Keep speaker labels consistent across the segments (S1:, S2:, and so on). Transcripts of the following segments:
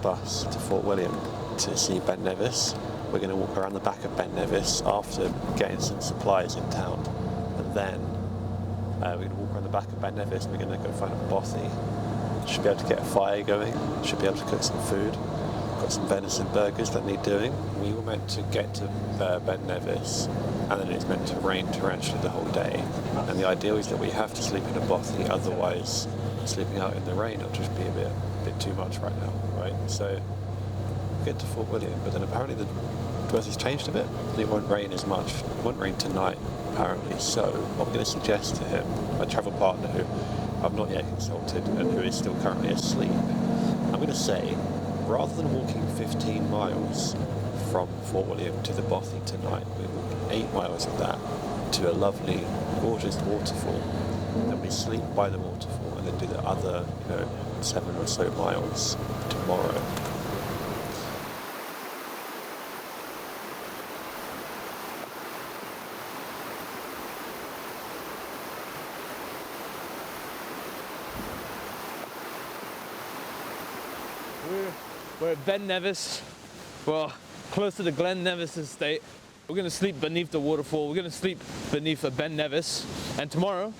S1: bus to Fort William to see Ben Nevis. We're going to walk around the back of Ben Nevis after getting some supplies in town, and then we're going to walk around the back of Ben Nevis and we're going to go find a bothy. Should be able to get a fire going, should be able to cook some food. Got some venison burgers that need doing. We were meant to get to Ben Nevis, and then it's meant to rain torrentially the whole day. And the idea is that we have to sleep in a bothy, otherwise sleeping out in the rain will just be a bit too much right now, right? So we get to Fort William, but then apparently the weather's changed a bit. It won't rain as much. It won't rain tonight, apparently. So what I'm going to suggest to him, my travel partner who I've not yet consulted and who is still currently asleep, I'm going to say, rather than walking 15 miles from Fort William to the bothy tonight, we walk 8 miles of that to a lovely, gorgeous waterfall. Then we sleep by the waterfall and then do the other, 7 or so miles tomorrow.
S2: We're at Ben Nevis, well, close to the Glen Nevis estate. We're going to sleep beneath the waterfall. We're going to sleep beneath a Ben Nevis. And tomorrow,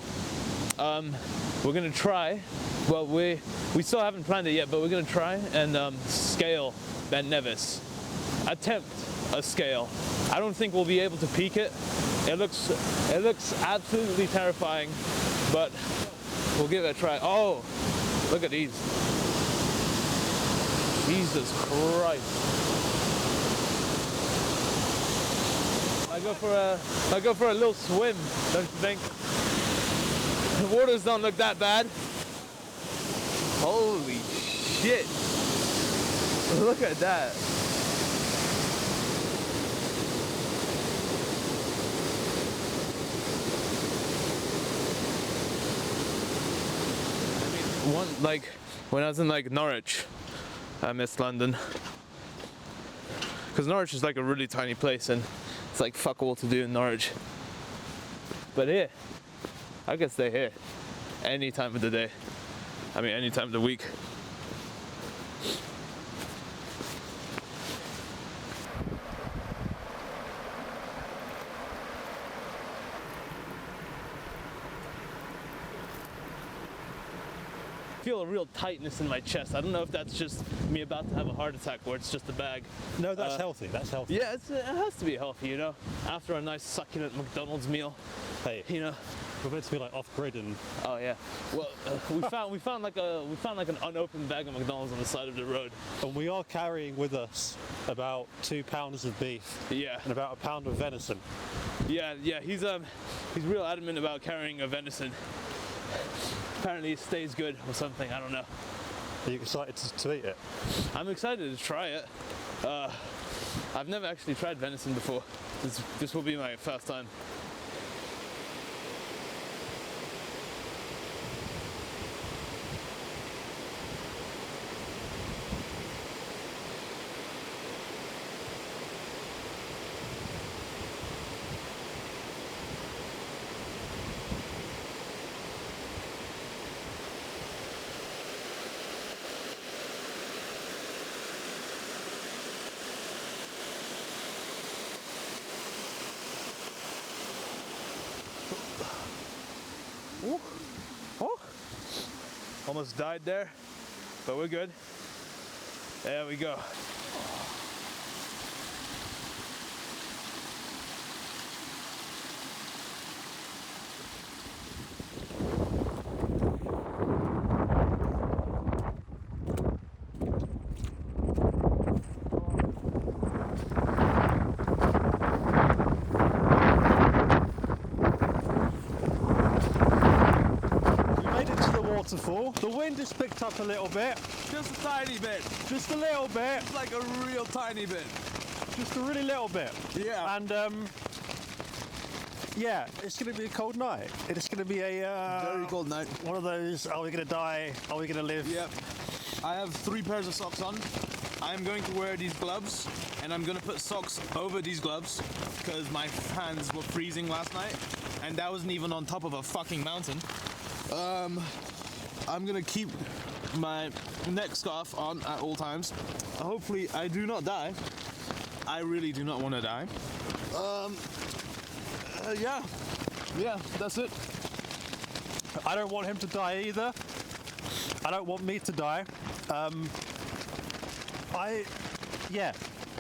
S2: we're going to try, well, we still haven't planned it yet, but we're going to try and scale Ben Nevis. Attempt a scale. I don't think we'll be able to peak it. It looks absolutely terrifying, but we'll give it a try. Oh, look at these. Jesus Christ. I go for a little swim, don't you think? The waters don't look that bad. Holy shit. Look at that. When I was in Norwich, I missed London, because Norwich is like a really tiny place and it's like fuck all to do in Norwich. But here, I can stay here any time of the day. I mean, any time of the week. I feel a real tightness in my chest. I don't know if that's just me about to have a heart attack or it's just the bag.
S1: No, that's healthy. That's healthy.
S2: Yeah, it has to be healthy, after a nice succulent McDonald's meal.
S1: Hey, we're meant to be off grid and.
S2: Oh yeah. Well, we found like an unopened bag of McDonald's on the side of the road.
S1: And we are carrying with us about 2 pounds of beef.
S2: Yeah.
S1: And about a pound of venison.
S2: Yeah. He's real adamant about carrying a venison. Apparently it stays good or something, I don't know.
S1: Are you excited to eat it?
S2: I'm excited to try it. I've never actually tried venison before. This will be my first time. Ooh. Oh. Almost died there, but we're good. There we go.
S1: Waterfall. The wind has picked up a little bit.
S2: Just a tiny bit.
S1: Just a little bit.
S2: It's like a real tiny bit.
S1: Just a really little bit.
S2: Yeah.
S1: And yeah, it's going to be a cold night. It's going to be a
S2: very cold night.
S1: One of those, are we going to die? Are we going to live?
S2: Yep. I have 3 pairs of socks on. I'm going to wear these gloves, and I'm going to put socks over these gloves because my hands were freezing last night, and that wasn't even on top of a fucking mountain. I'm gonna keep my neck scarf on at all times. Hopefully I do not die. I really do not want to die. Yeah, that's it.
S1: I don't want him to die either. I don't want me to die.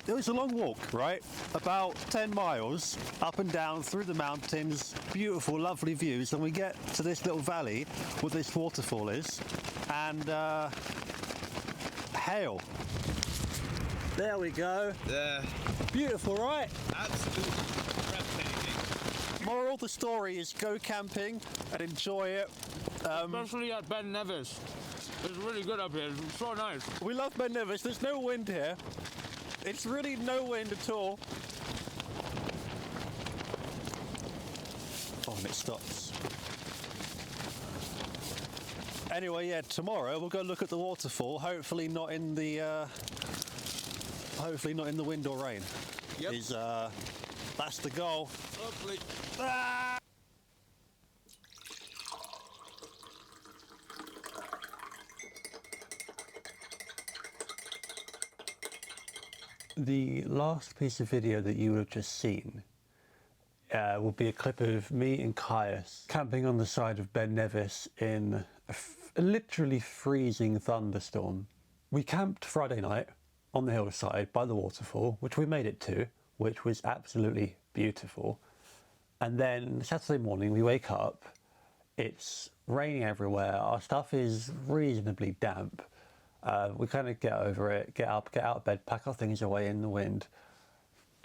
S1: It was a long walk, right? About 10 miles up and down through the mountains, beautiful, lovely views. Then we get to this little valley where this waterfall is, and hail. There we go.
S2: Yeah.
S1: Beautiful, right?
S2: Absolutely breathtaking.
S1: Moral of the story is go camping and enjoy it.
S2: Especially at Ben Nevis. It's really good up here. It's so nice.
S1: We love Ben Nevis. There's no wind here. It's really no wind at all. Oh, and it stops. Anyway, yeah, tomorrow we'll go look at the waterfall. Hopefully not in the wind or rain.
S2: Yep.
S1: That's the goal.
S2: Hopefully.
S1: Ah! The last piece of video that you would have just seen will be a clip of me and Caius camping on the side of Ben Nevis in a literally freezing thunderstorm. We camped Friday night on the hillside by the waterfall, which we made it to, which was absolutely beautiful. And then Saturday morning we wake up, it's raining everywhere, our stuff is reasonably damp. We kind of get over it, get up, get out of bed, pack our things away in the wind,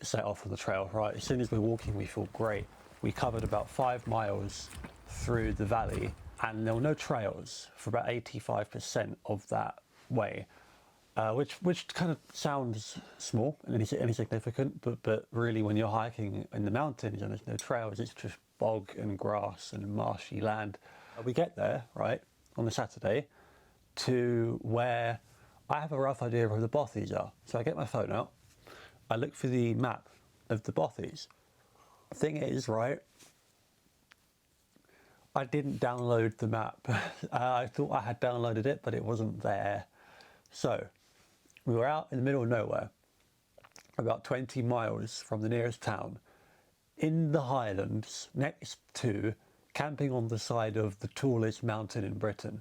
S1: set off on the trail. Right, as soon as we're walking, we feel great. We covered about 5 miles through the valley, and there were no trails for about 85% of that way, which kind of sounds small and insignificant, but really when you're hiking in the mountains and there's no trails, it's just bog and grass and marshy land. We get there, right, on the Saturday, to where I have a rough idea of where the bothies are. So I get my phone out, I look for the map of the bothies. Thing is, right, I didn't download the map. I thought I had downloaded it, but it wasn't there. So we were out in the middle of nowhere, about 20 miles from the nearest town, in the Highlands, next to, camping on the side of the tallest mountain in Britain,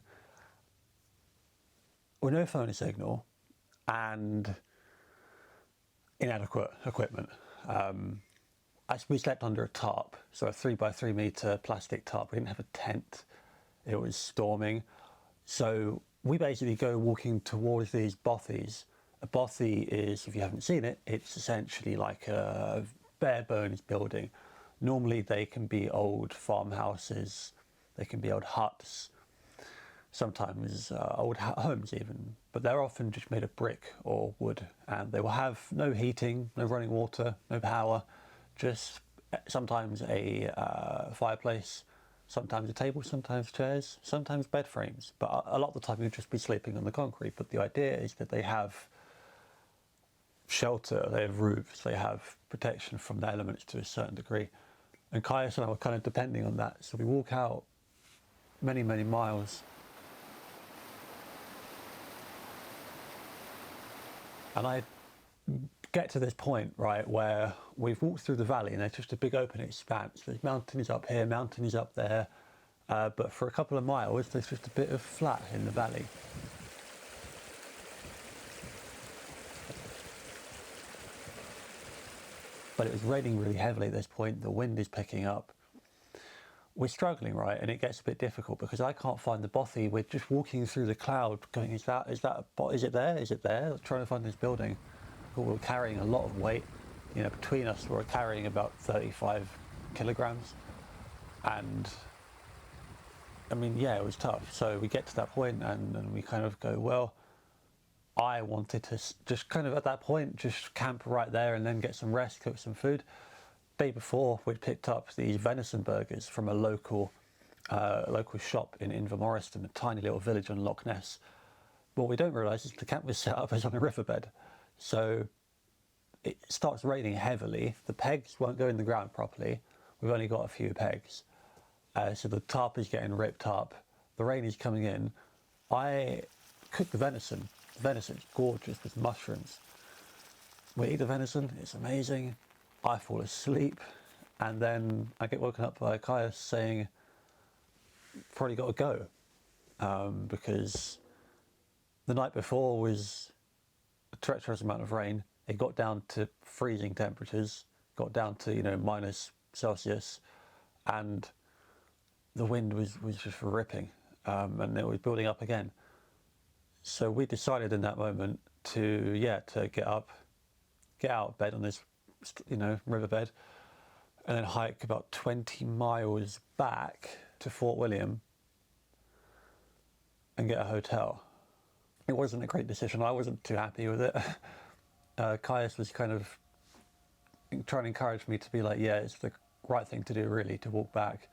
S1: with no phone signal and inadequate equipment. We slept under a tarp, so a 3x3 meter plastic tarp. We didn't have a tent. It was storming. So we basically go walking towards these bothies. A bothy is, if you haven't seen it, it's essentially like a bare bones building. Normally they can be old farmhouses, they can be old huts, sometimes old homes even, but they're often just made of brick or wood, and they will have no heating, no running water, no power, just sometimes a fireplace, sometimes a table, sometimes chairs, sometimes bed frames, but a lot of the time you'll just be sleeping on the concrete. But the idea is that they have shelter, they have roofs, they have protection from the elements to a certain degree, and Caius and I were kind of depending on that. So we walk out many miles, and I get to this point, right, where we've walked through the valley and there's just a big open expanse. There's mountains up here, mountains up there, but for a couple of miles there's just a bit of flat in the valley. But it was raining really heavily at this point, the wind is picking up. We're struggling, right, and it gets a bit difficult because I can't find the bothy. We're just walking through the cloud going, is it there? Trying to find this building. We're carrying a lot of weight. You know, between us we're carrying about 35 kilograms. And I mean, yeah, it was tough. So we get to that point and we kind of go, well, I wanted to just kind of at that point just camp right there and then get some rest, cook some food. Day before, we'd picked up these venison burgers from a local shop in Invermoriston, a tiny little village on Loch Ness. What we don't realise is the camp was set up as on a riverbed. So it starts raining heavily. The pegs won't go in the ground properly. We've only got a few pegs. So the tarp is getting ripped up. The rain is coming in. I
S3: cook the venison. The venison's gorgeous with mushrooms. We eat the venison, it's amazing. I fall asleep, and then I get woken up by Caius saying, probably got to go, because the night before was a treacherous amount of rain. It got down to freezing temperatures, got down to, minus Celsius, and the wind was just ripping, and it was building up again. So we decided in that moment to get out of bed on this, riverbed, and then hike about 20 miles back to Fort William and get a hotel. It wasn't a great decision. I wasn't too happy with it. Caius was kind of trying to encourage me to be like, yeah, it's the right thing to do, really, to walk back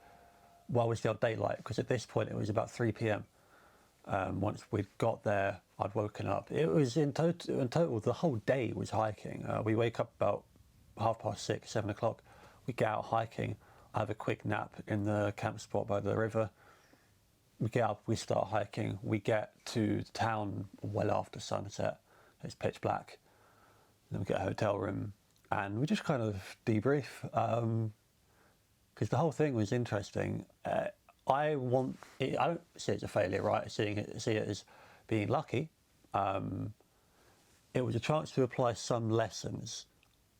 S3: while we still had daylight, because at this point it was about 3 p.m. Once we'd got there, I'd woken up. It was in total, the whole day was hiking. We wake up about 6:30, 7 o'clock. We get out hiking. I have a quick nap in the camp spot by the river. We get up, we start hiking. We get to town well after sunset. It's pitch black. Then we get a hotel room, and we just kind of debrief, because the whole thing was interesting. I don't see it as a failure, right? I see it as being lucky. It was a chance to apply some lessons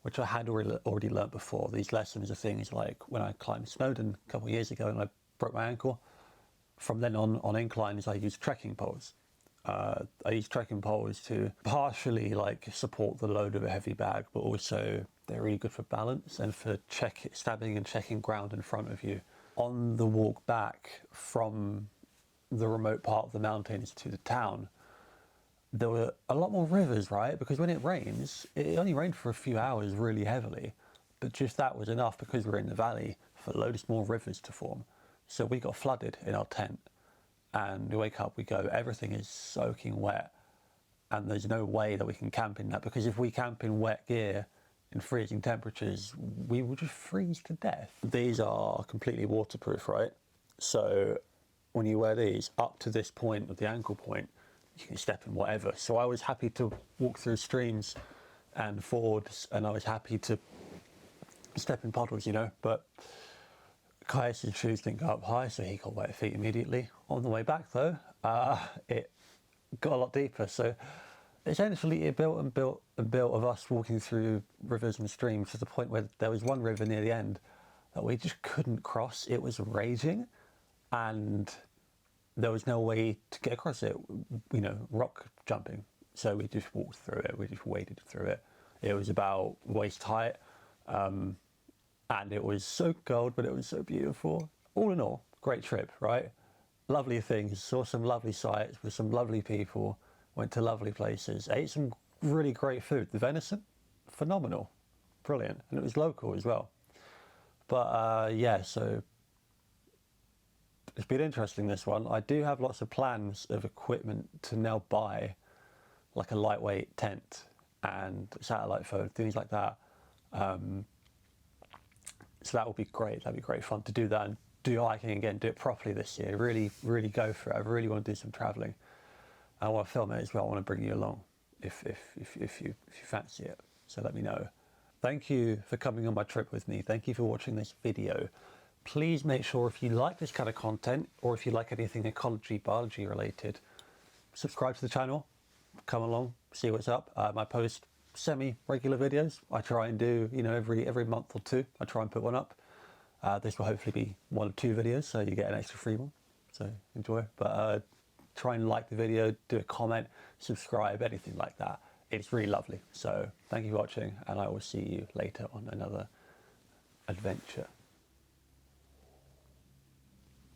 S3: which I had already learnt before. These lessons are things like when I climbed Snowdon a couple of years ago and I broke my ankle. From then on inclines, I used trekking poles. I use trekking poles to partially support the load of a heavy bag, but also they're really good for balance and for stabbing and checking ground in front of you. On the walk back from the remote part of the mountains to the town, there were a lot more rivers, right? Because when it rains, it only rained for a few hours really heavily, but just that was enough, because we're in the valley, for loads more rivers to form. So we got flooded in our tent, and we wake up, we go, everything is soaking wet, and there's no way that we can camp in that, because if we camp in wet gear in freezing temperatures, we will just freeze to death. These are completely waterproof, right? So when you wear these up to this point of the ankle point, you can step in whatever. So I was happy to walk through streams and fords, and I was happy to step in puddles, but Caius' shoes didn't go up high, so he got wet feet immediately. On the way back though, it got a lot deeper. So essentially it built of us walking through rivers and streams to the point where there was one river near the end that we just couldn't cross. It was raging, and there was no way to get across it, rock jumping. So we just walked through it, we just waded through it. It was about waist height, and it was so cold, but it was so beautiful. All in all, great trip, right? Lovely things, saw some lovely sights with some lovely people, went to lovely places, ate some really great food. The venison, phenomenal, brilliant, and it was local as well. But so it's been interesting, this one. I do have lots of plans of equipment to now buy, like a lightweight tent and satellite phone, things like that. So that would be great. That'd be great fun to do that and do hiking again, do it properly this year. Really, really go for it. I really want to do some traveling. I want to film it as well. I want to bring you along if you fancy it. So let me know. Thank you for coming on my trip with me. Thank you for watching this video. Please make sure, if you like this kind of content, or if you like anything ecology, biology related, subscribe to the channel, come along, see what's up. I post semi-regular videos. I try and do, every month or two, I try and put one up. This will hopefully be 1 or 2 videos, so you get an extra free one. So enjoy. But try and like the video, do a comment, subscribe, anything like that. It's really lovely. So thank you for watching, and I will see you later on another adventure.